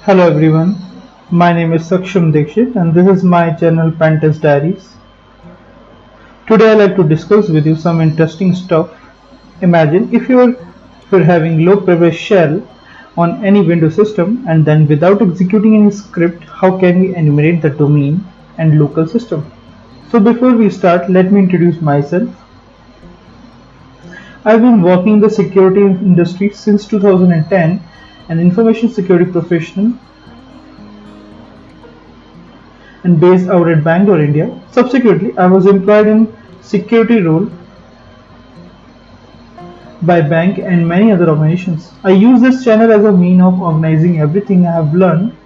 Hello everyone, my name is Saksham Dikshit and this is my channel Pentest Diaries. Today I'd like to discuss with you some interesting stuff. Imagine if you're having low privilege shell on any Windows system and then without executing any script, how can we enumerate the domain and local system? So before we start, let me introduce myself. I've been working in the security industry since 2010, an information security professional and based out at Bangalore, India. Subsequently, I was employed in security role by bank and many other organizations. I use this channel as a mean of organizing everything I have learned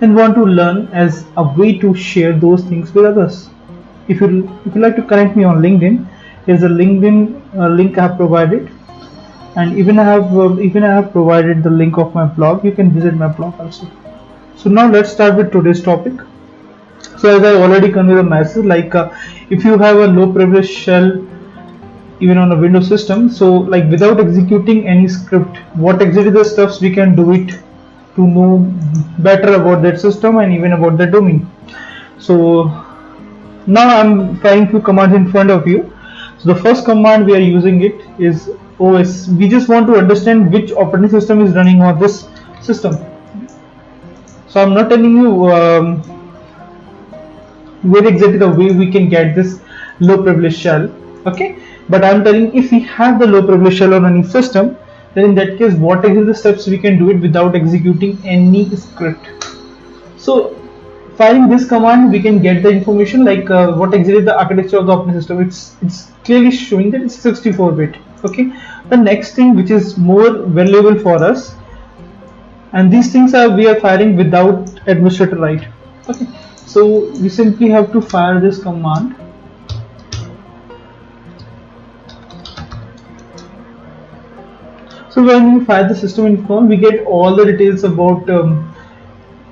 and want to learn as a way to share those things with others. If you like to connect me on LinkedIn, here's a LinkedIn link I have provided, and even I have provided the link of my blog. You can visit my blog also. So now let's start with today's topic. So as I already conveyed the message, if you have a low privilege shell even on a Windows system, so like without executing any script, what exactly the steps we can do it to know better about that system and even about the domain. So now I'm trying few commands in front of you. So the first command we are using it is OS. We just want to understand which operating system is running on this system. So I'm not telling you where exactly the way we can get this low privilege shell, okay, but I'm telling if we have the low privilege shell on any system, then in that case what are the steps we can do it without executing any script. So firing this command we can get the information what exactly the architecture of the operating system. It's clearly showing that it's 64-bit. Okay, the next thing which is more valuable for us, and these things are we are firing without administrator right. Okay, so we simply have to fire this command. So when we fire the system info, we get all the details about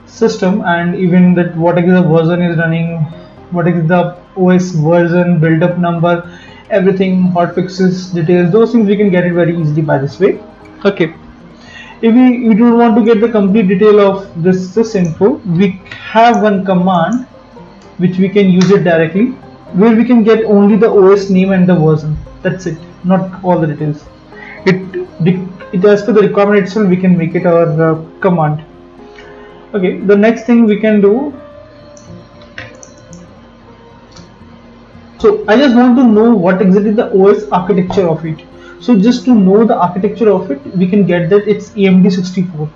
system and even that what exactly the version is running, what is the OS version, build up number, everything, hotfixes, details, those things we can get it very easily by this way. Okay. If we don't want to get the complete detail of this info, we have one command which we can use it directly, where we can get only the OS name and the version. That's it, not all the details. It as per the requirement itself we can make it our command. Okay, the next thing we can do. So I just want to know what exactly the OS architecture of it. So just to know the architecture of it, we can get that it's AMD64.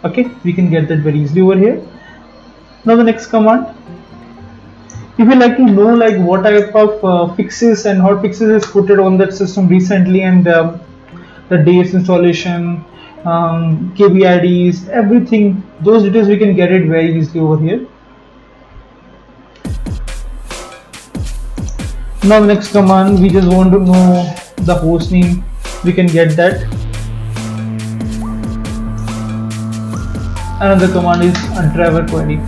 Okay, we can get that very easily over here. Now the next command. If you like to know like what type of fixes and hotfixes is put on that system recently and the dates installation, KBIDs, everything, those details we can get it very easily over here. Now the next command, we just want to know the host name, we can get that. Another command is a driver query.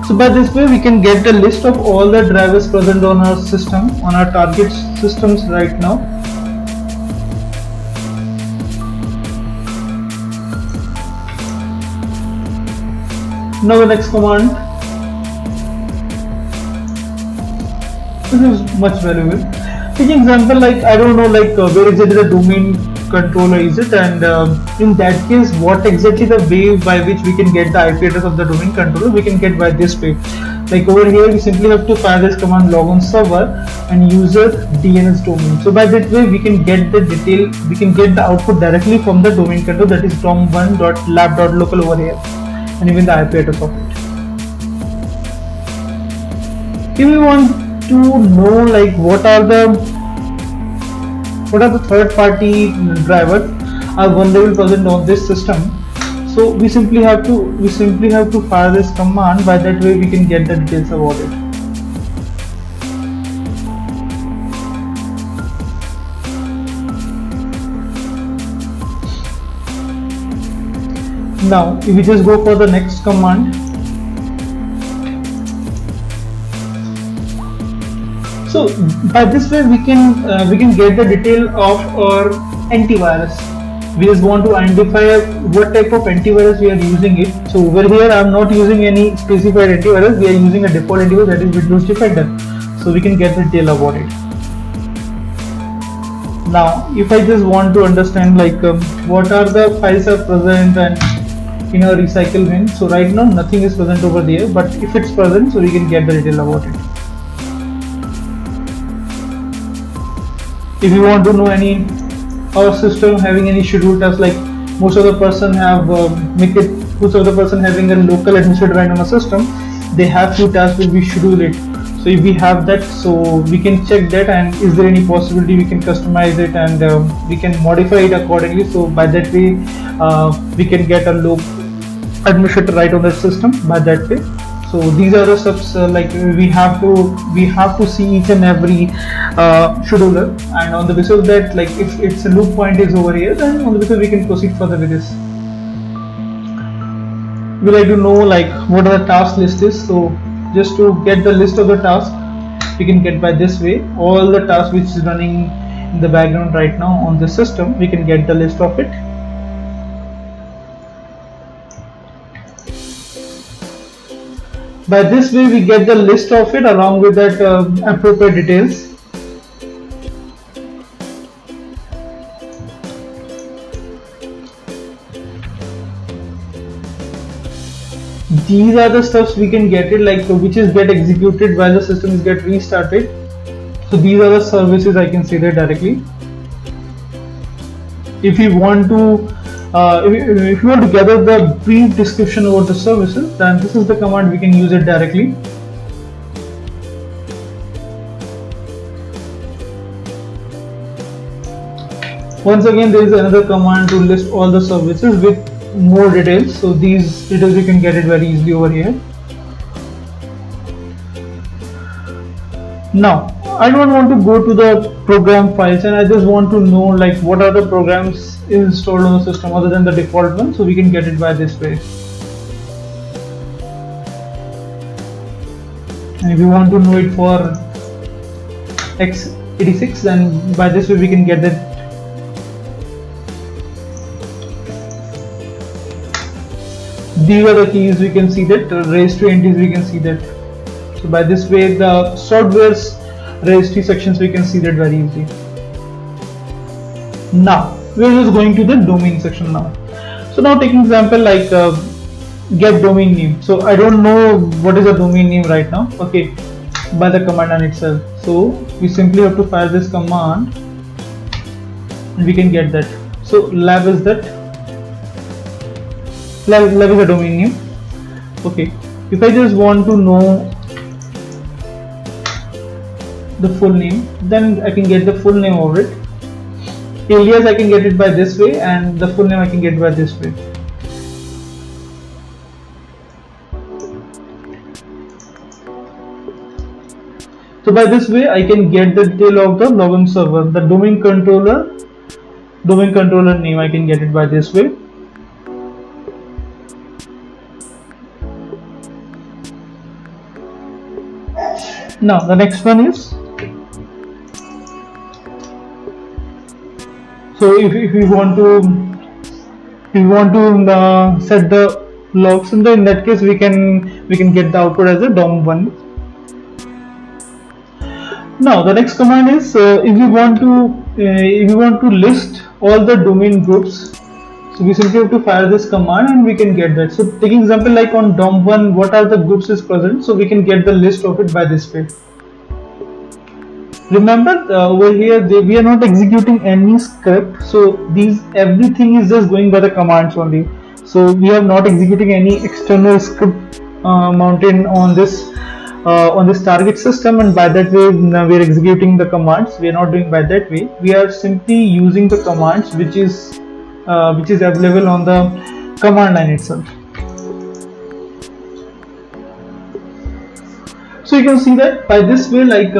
So by this way we can get the list of all the drivers present on our system, on our target systems right now. Now the next command, this is much valuable. Take example like I don't know where exactly the domain controller is it, and in that case what exactly the way by which we can get the IP address of the domain controller, we can get by this way. Like over here we simply have to fire this command logon server and user DNS domain. So by that way we can get the detail, we can get the output directly from the domain controller, that is dom1.lab.local over here, and even the IP address of it. If we want to know like what are the third party drivers are vulnerable present on this system, so we simply have to fire this command. By that way we can get the details about it. Now if we just go for the next command, so by this way we can get the detail of our antivirus. We just want to identify what type of antivirus we are using it. So over here I'm not using any specified antivirus, we are using a default antivirus, that is Windows Defender. So we can get the detail about it. Now if I just want to understand like what are the files are present and in a recycle bin, so right now nothing is present over there, but if it's present, so we can get the detail about it. If you want to know any our system having any scheduled tasks, like most of the person have most of the person having a local administrator right on a system, they have few tasks will be scheduled it. So if we have that, so we can check that, and is there any possibility we can customize it, and we can modify it accordingly. So by that way we can get a local administrator right on the system by that way. So these are the steps like we have to see each and every scheduler, and on the basis of that, like if it's a loop point is over here, then on the basis we can proceed further with this. We like to know like what are the task list is. So just to get the list of the tasks, we can get by this way. All the tasks which is running in the background right now on the system, we can get the list of it. By this way we get the list of it along with that appropriate details. These are the stuffs we can get it, like which is get executed while the system is get restarted. So these are the services, I can say that directly. If you want to if you want to gather the brief description about the services, then this is the command, we can use it directly. Once again, there is another command to list all the services with more details. So these details you can get it very easily over here. Now I don't want to go to the program files, and I just want to know like what are the programs installed on the system other than the default one. So we can get it by this way. And if you want to know it for x86, then by this way we can get that. These are the keys, we can see that registry entities, we can see that. So by this way the software's registry sections, we can see that very easily. Now we are just going to the domain section now. So now taking example like get domain name. So I don't know what is a domain name right now, okay, by the command on itself. So we simply have to fire this command and we can get that. So lab is that, lab is a domain name. Okay, if I just want to know the full name, then I can get the full name of it. Alias I can get it by this way, and the full name I can get by this way. So by this way I can get the detail of the login server, the domain controller name, I can get it by this way. Now the next one is, so if we want to set the logs, and in that case we can get the output as a DOM1. Now the next command is if we want to list all the domain groups, so we simply have to fire this command and we can get that. So taking example like on DOM1, what are the groups is present, so we can get the list of it by this way. Remember over here we are not executing any script, so everything is just going by the commands only. So we are not executing any external script mounted on this target system, and by that way we are executing the commands. We are not doing by that way. We are simply using the commands which is available on the command line itself. So you can see that by this way, like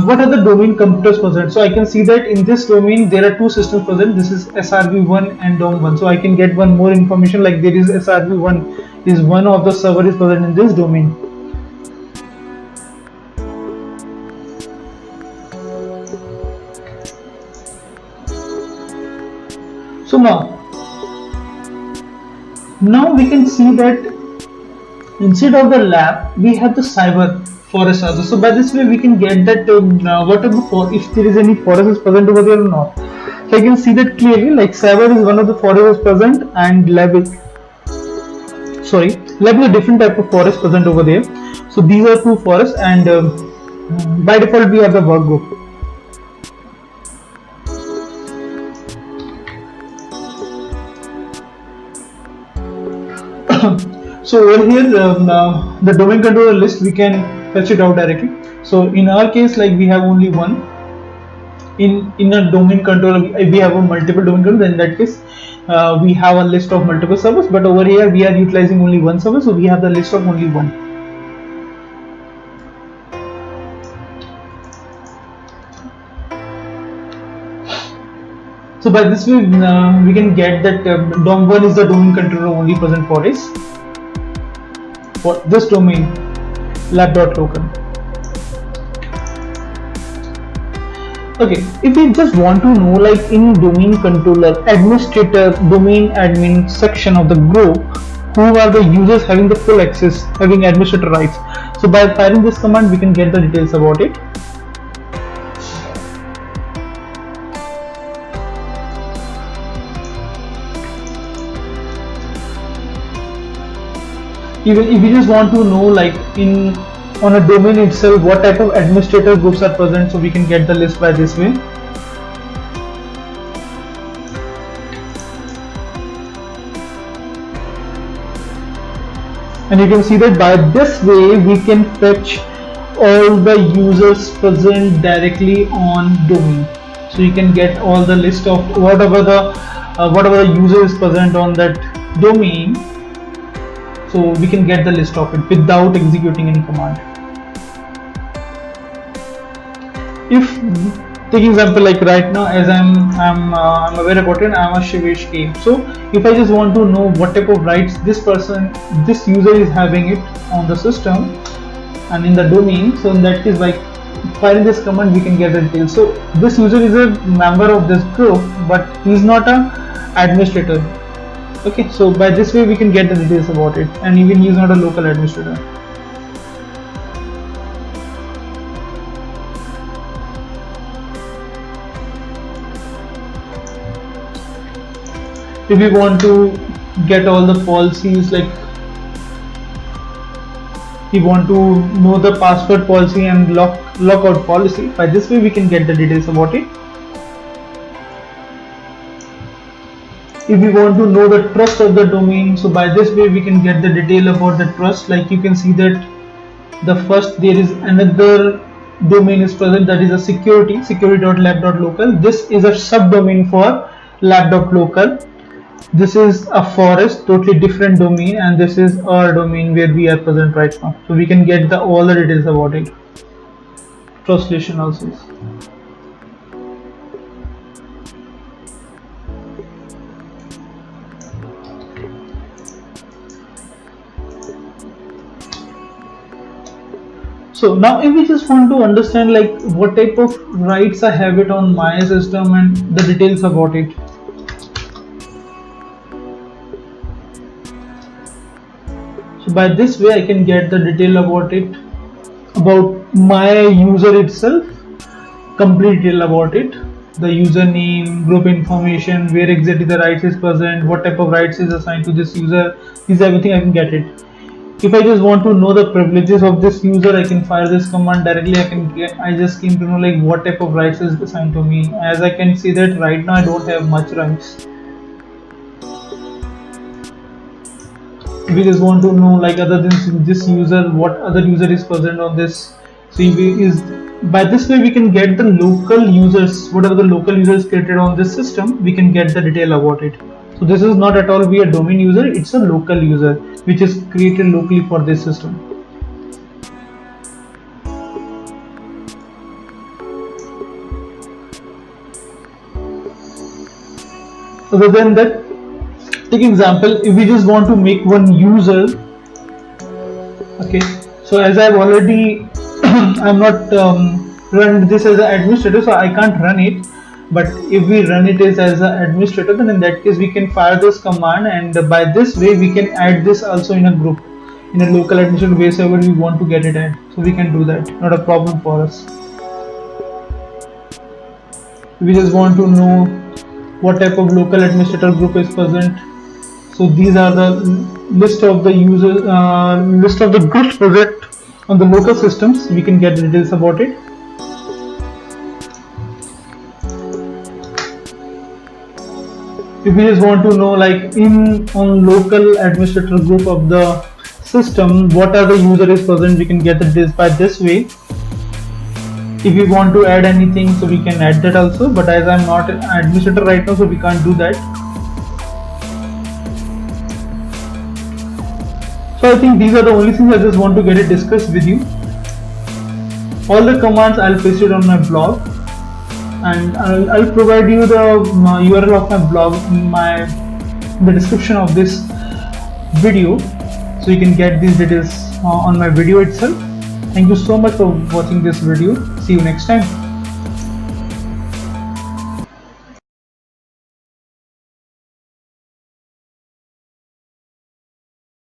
what are the domain computers present. So I can see that in this domain there are two systems present. This is SRV1 and DOM1. So I can get one more information, like there is SRV1 is one of the server is present in this domain. So now Now we can see that instead of the lab we have the cyber forest also. So by this way we can get that whatever if there is any forest is present over there or not. So I can see that clearly, like cyber is one of the forest is present, and lab is a different type of forest present over there. So these are two forests, and by default we have the work group. So over here the domain controller list we can fetch it out directly. So in our case, like we have only one. In a domain controller, if we have a multiple domain controller, then in that case we have a list of multiple servers, but over here we are utilizing only one server, so we have the list of only one. So by this way we can get that dom1 is the domain controller only present for this domain lab.local. Okay, if we just want to know, like in domain controller administrator domain admin section of the group, who are the users having the full access, having administrator rights. So by firing this command we can get the details about it. Even if you just want to know, like on a domain itself what type of administrator groups are present, so we can get the list by this way. And you can see that by this way we can fetch all the users present directly on domain. So you can get all the list of whatever the user is present on that domain. So we can get the list of it without executing any command. If take example, like right now, as I'm aware about it, I'm a Shivesh A. So if I just want to know what type of rights this user is having it on the system and in the domain, so in that case, by firing this command we can get the details. So this user is a member of this group, but he is not an administrator. Okay, so by this way we can get the details about it, and even he is not a local administrator. If we want to get all the policies, like we want to know the password policy and lockout policy, by this way we can get the details about it. If we want to know the trust of the domain, so by this way we can get the detail about the trust. Like you can see that there is another domain is present, that is a security.lab.local. This is a subdomain for lab.local. This is a forest, totally different domain, and this is our domain where we are present right now. So we can get all the details about it. Translation also. So now if we just want to understand, like what type of rights I have it on my system and the details about it. So by this way I can get the detail about it, about my user itself, complete detail about it, the username, group information, where exactly the rights is present, what type of rights is assigned to this user. Is everything I can get it. If I just want to know the privileges of this user, I can fire this command directly. I just came to know like what type of rights is assigned to me. As I can see that right now I don't have much rights. If we just want to know, like other than this user, what other user is present on this. So by this way we can get the local users, whatever the local users created on this system, we can get the detail about it. So this is not at all be a domain user, it's a local user which is created locally for this system. Other than that, take example, if we just want to make one user, okay, so as I've already I'm not run this as an administrator, so I can't run it. But if we run it as an administrator, then in that case we can fire this command, and by this way we can add this also in a group, in a local administrator, wherever we want to get it at. So we can do that, not a problem for us. We just want to know what type of local administrator group is present. So these are the list of the users, list of the groups present on the local systems. We can get details about it. If we just want to know, like on local administrator group of the system, what are the user is present, we can get this by this way. If we want to add anything, so we can add that also, but as I'm not an administrator right now, so we can't do that. So I think these are the only things I just want to get it discussed with you. All the commands I'll paste it on my blog, and I'll provide you the URL of my blog in the description of this video, so you can get these details on my video itself. Thank you so much for watching this video. See you next time.